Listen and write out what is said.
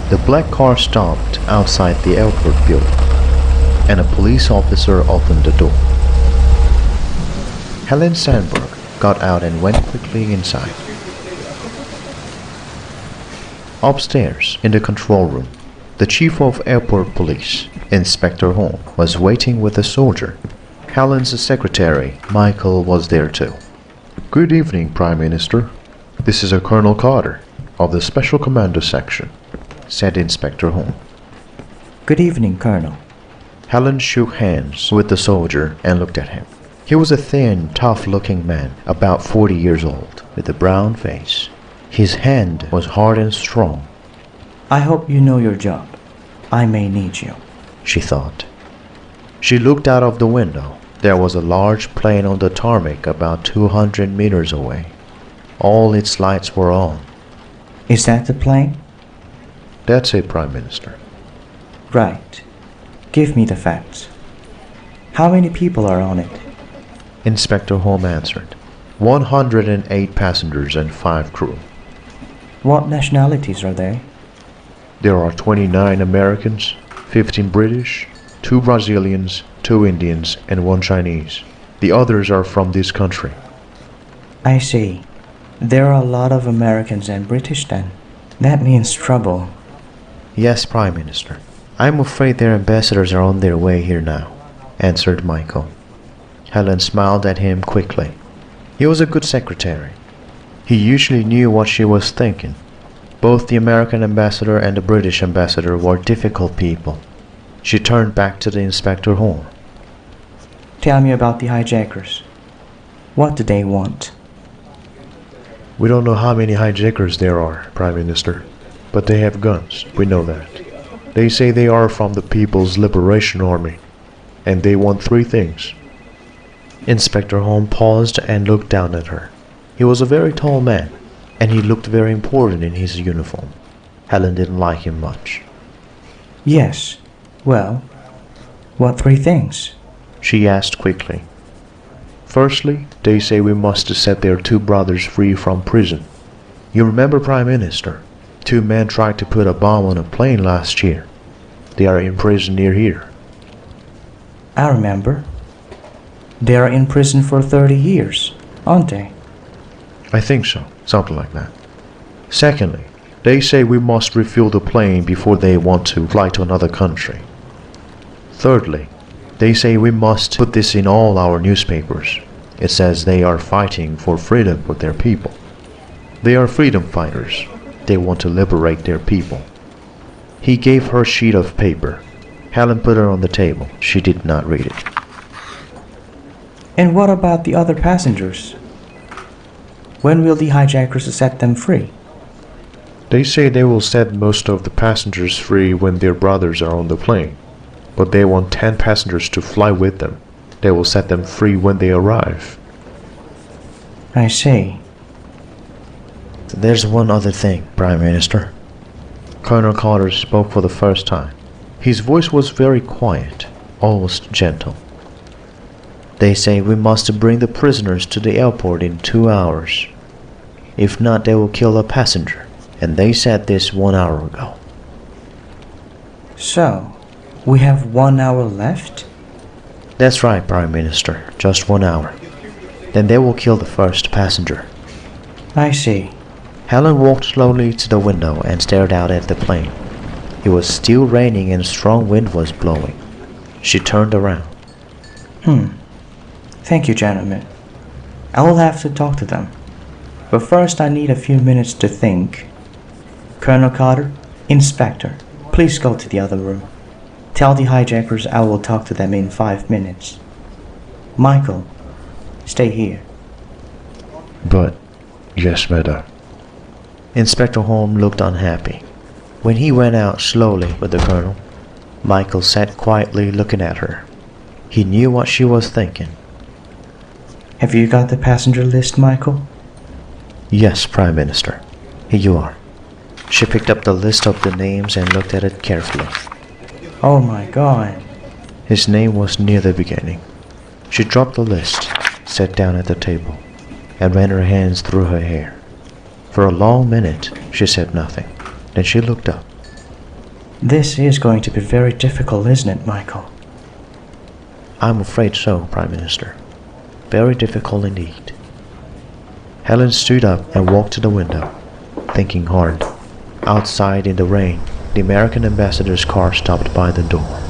The black car stopped outside the airport building, and a police officer opened the door. Helen Sandberg got out and went quickly inside. Upstairs, in the control room, the chief of airport police, Inspector Holm, was waiting with a soldier. Helen's secretary, Michael, was there too. "Good evening, Prime Minister. This is Colonel Carter of the Special Commando Section," said Inspector Holm. Good evening, Colonel. Helen shook hands with the soldier and looked at him. He was a thin, tough-looking man, about 40 years old, with a brown face. His hand was hard and strong. I hope you know your job. I may need you, she thought. She looked out of the window. There was a large plane on the tarmac about 200 meters away. All its lights were on. Is that the plane? That's it, Prime Minister. Right. Give me the facts. How many people are on it? Inspector Holm answered. 108 passengers and 5 crew. What nationalities are there? There are 29 Americans, 15 British, 2 Brazilians, 2 Indians, and 1 Chinese. The others are from this country. I see. There are a lot of Americans and British then. That means trouble. Yes, Prime Minister. I'm afraid their ambassadors are on their way here now, answered Michael. Helen smiled at him quickly. He was a good secretary. He usually knew what she was thinking. Both the American ambassador and the British ambassador were difficult people. She turned back to the Inspector Holm. Tell me about the hijackers. What do they want? We don't know how many hijackers there are, Prime Minister, but they have guns. We know that. They say they are from the People's Liberation Army, and they want 3 things. Inspector Holm paused and looked down at her. He was a very tall man, and he looked very important in his uniform. Helen didn't like him much. Yes. Well, what 3 things? She asked quickly. Firstly, they say we must set their 2 brothers free from prison. You remember, Prime Minister, 2 men tried to put a bomb on a plane last year. They are in prison near here. I remember. They are in prison for 30 years, aren't they? I think so, something like that. Secondly, they say we must refuel the plane before they want to fly to another country. Thirdly, they say we must put this in all our newspapers. It says they are fighting for freedom for their people. They are freedom fighters. They want to liberate their people. He gave her a sheet of paper. Helen put it on the table. She did not read it. And what about the other passengers? When will the hijackers set them free? They say they will set most of the passengers free when their brothers are on the plane. But they want 10 passengers to fly with them. They will set them free when they arrive. I see. There's one other thing, Prime Minister. Colonel Carter spoke for the first time. His voice was very quiet, almost gentle. They say we must bring the prisoners to the airport in 2 hours. If not, they will kill a passenger. And they said this 1 hour ago. So, we have 1 hour left? That's right, Prime Minister. Just 1 hour. Then they will kill the first passenger. I see. Helen walked slowly to the window and stared out at the plane. It was still raining and a strong wind was blowing. She turned around. Thank you, gentlemen. I will have to talk to them. But first I need a few minutes to think. Colonel Carter, Inspector, please go to the other room. Tell the hijackers I will talk to them in 5 minutes. Michael, stay here. But, yes, madam. Inspector Holm looked unhappy. When he went out slowly with the colonel, Michael sat quietly looking at her. He knew what she was thinking. Have you got the passenger list, Michael? Yes, Prime Minister. Here you are. She picked up the list of the names and looked at it carefully. Oh my God. His name was near the beginning. She dropped the list, sat down at the table, and ran her hands through her hair. For a long minute, she said nothing. Then she looked up. This is going to be very difficult, isn't it, Michael? I'm afraid so, Prime Minister. Very difficult indeed. Helen stood up and walked to the window, thinking hard. Outside in the rain, the American ambassador's car stopped by the door.